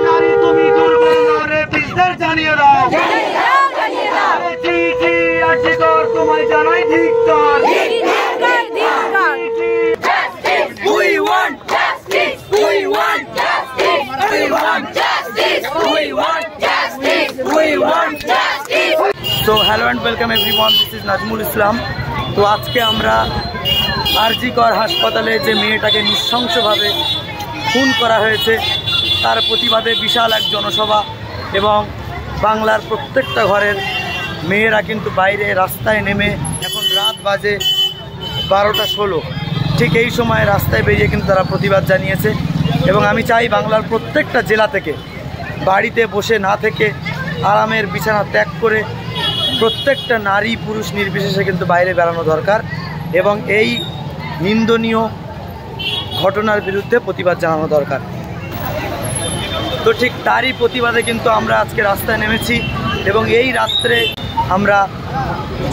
নারী তুমি দুর্বল রে পিসদের জানিয়ে দাও তোমায় জানাই ধিক্কার। We want justice. We want justice. We want justice. We want justice. We want justice. So hello and welcome everyone. This is Najmul Islam. তো আজকে আমরা আরজি কর হাসপাতালে যে মেয়েটাকে নৃশংসভাবে খুন করা হয়েছে তার প্রতিবাদে বিশাল এক জনসভা এবং বাংলার প্রত্যেকটা ঘরের মেয়েরা কিন্তু বাইরে রাস্তায় নেমে, এখন রাত বাজে 12:16, ঠিক এই সময় রাস্তায় বেরিয়ে কিন্তু তারা প্রতিবাদ জানিয়েছে। এবং আমি চাই বাংলার প্রত্যেকটা জেলা থেকে বাড়িতে বসে না থেকে আরামের বিছানা ত্যাগ করে প্রত্যেকটা নারী পুরুষ নির্বিশেষে কিন্তু বাইরে বেড়ানো দরকার এবং এই নিন্দনীয় ঘটনার বিরুদ্ধে প্রতিবাদ জানানো দরকার। তো ঠিক তারই প্রতিবাদে কিন্তু আমরা আজকে রাস্তায় নেমেছি এবং এই রাত্রে আমরা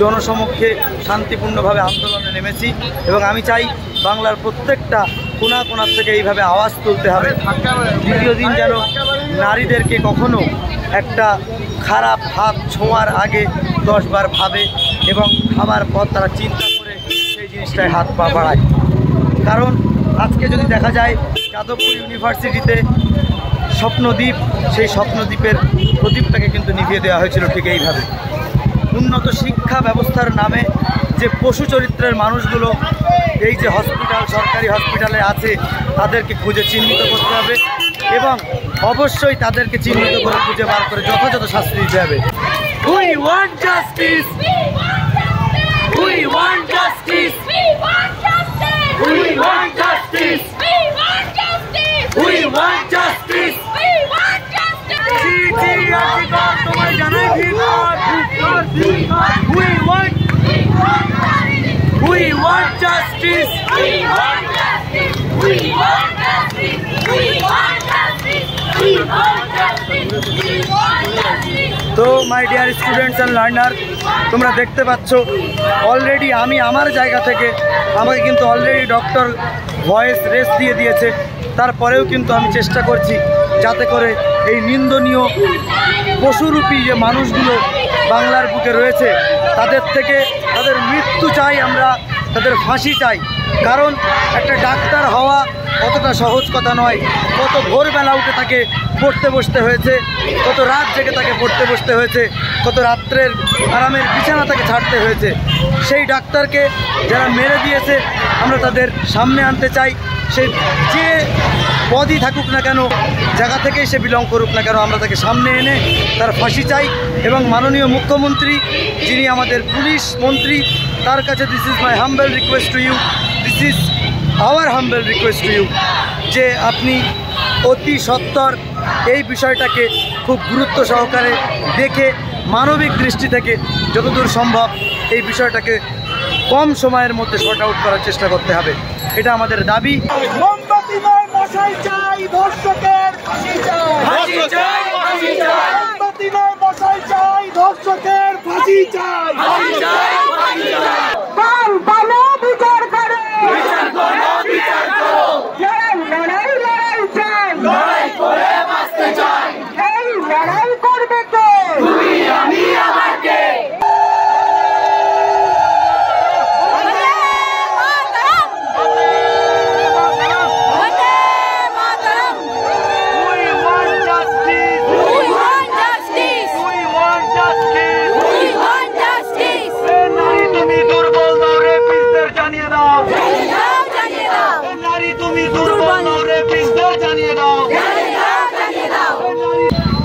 জনসমক্ষে শান্তিপূর্ণভাবে আন্দোলনে নেমেছি এবং আমি চাই বাংলার প্রত্যেকটা কোণা কোণার থেকে এইভাবে আওয়াজ তুলতে হবে। দ্বিতীয় দিন যেন নারীদেরকে কখনো একটা খারাপ হাত ছোঁয়ার আগে 10 বার ভাবে এবং খাবার পর তারা চিন্তা করে সেই জিনিসটায় হাত পা বাড়ায়। কারণ আজকে যদি দেখা যায় যাদবপুর ইউনিভার্সিটিতে স্বপ্নদ্বীপ, সেই স্বপ্নদ্বীপের প্রদীপটাকে কিন্তু নিভিয়ে দেওয়া হয়েছিল ঠিক এইভাবে। উন্নত শিক্ষা ব্যবস্থার নামে যে পশু চরিত্রের মানুষগুলো এই যে হসপিটাল, সরকারি হসপিটালে আছে, তাদেরকে খুঁজে চিহ্নিত করতে হবে এবং অবশ্যই তাদেরকে চিহ্নিত করে খুঁজে বার করে যথাযথ শাস্তি দিতে হবে। We want justice. We want justice. We want justice. We want justice. We want justice. We want justice. We want justice. তোমায় জানাই ধিক্কার। We want justice. We want justice. We want justice. We want justice. We want justice. We want justice. তো my dear students and learner, তোমরা দেখতে পাচ্ছ already আমি আমার জায়গা থেকে আমাকে কিন্তু অলরেডি ডক্টর ভয়েস রেস্ট দিয়ে দিয়েছে। তারপরেও কিন্তু আমি চেষ্টা করছি যাতে করে এই নিন্দনীয় পশুরূপী যে মানুষগুলো বাংলার বুকে রয়েছে তাদের থেকে তাদের মৃত্যু চাই, আমরা তাদের ফাঁসি চাই। কারণ একটা ডাক্তার হওয়া কতটা সহজ কথা নয়। কত ভোরবেলা উঠে তাকে পড়তে বসতে হয়েছে, কত রাত জেগে তাকে পড়তে বসতে হয়েছে, কত রাত্রের আরামের বিছানা তাকে ছাড়তে হয়েছে। সেই ডাক্তারকে যারা মেরে দিয়েছে আমরা তাদের সামনে আনতে চাই। সে যে পদই থাকুক না কেন, জায়গা থেকেই সে বিলং করুক না কেন, আমরা তাকে সামনে এনে তার ফাঁসি চাই। এবং মাননীয় মুখ্যমন্ত্রী যিনি আমাদের পুলিশ মন্ত্রী, তার কাছে this is my humble request to you, this is our humble request to you, যে আপনি অতি সত্বর এই বিষয়টাকে খুব গুরুত্ব সহকারে দেখে মানবিক দৃষ্টি থেকে যতদূর সম্ভব এই বিষয়টাকে কম সময়ের মধ্যে শর্ট আউট করার চেষ্টা করতে হবে। এটা আমাদের দাবি।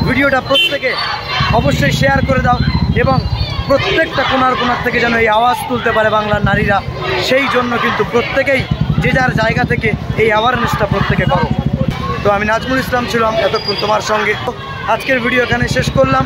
ভিডিওটা প্রত্যেকে অবশ্যই শেয়ার করে দাও এবং প্রত্যেকটা কোণার থেকে যেন এই আওয়াজ তুলতে পারে বাংলার নারীরা, সেই জন্য কিন্তু প্রত্যেকেই যে যার জায়গা থেকে এই অ্যাওয়ারনেসটা প্রত্যেকে করো। তো আমি নাজমুল ইসলাম ছিলাম এতক্ষণ তোমার সঙ্গে। আজকের ভিডিও এখানে শেষ করলাম।